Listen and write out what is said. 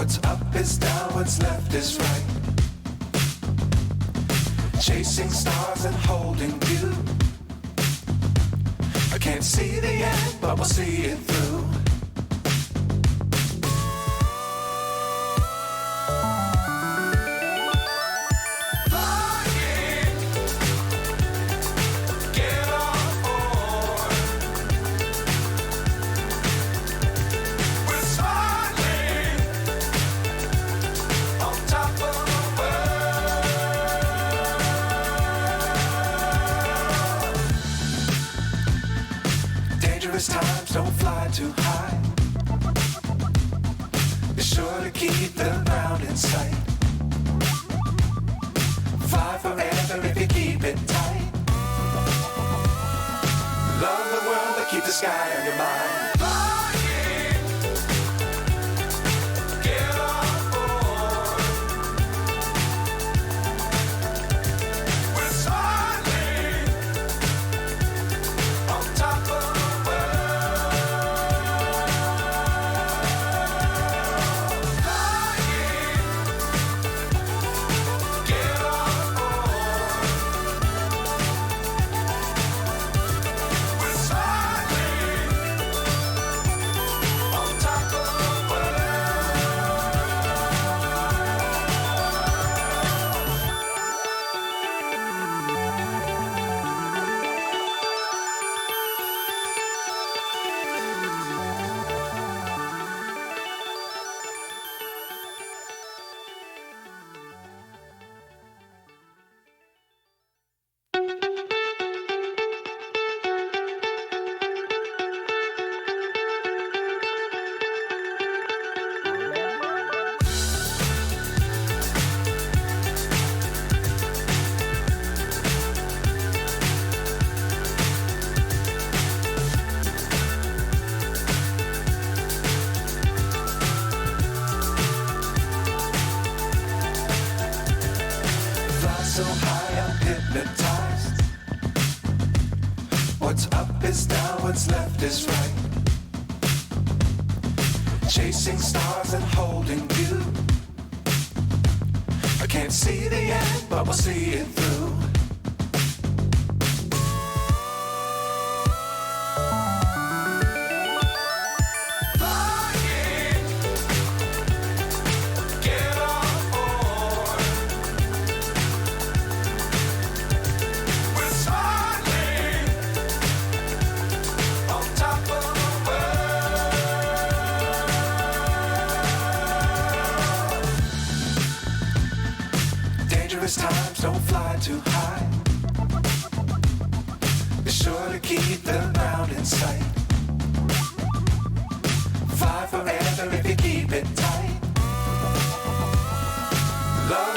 What's up is down, what's left is right. Chasing stars and holding you. I can't see the end, but we'll see it through. Times don't fly too high. Be sure to keep the ground in sight. Fly forever if you keep it tight. Love the world, but keep the sky on your mind. So high, I'm hypnotized. What's up is down, what's left is right. Chasing stars and holding you. I can't see the end, but we'll see it through. Times don't fly too high. Be sure to keep the ground in sight. Fly forever if you keep it tight. Love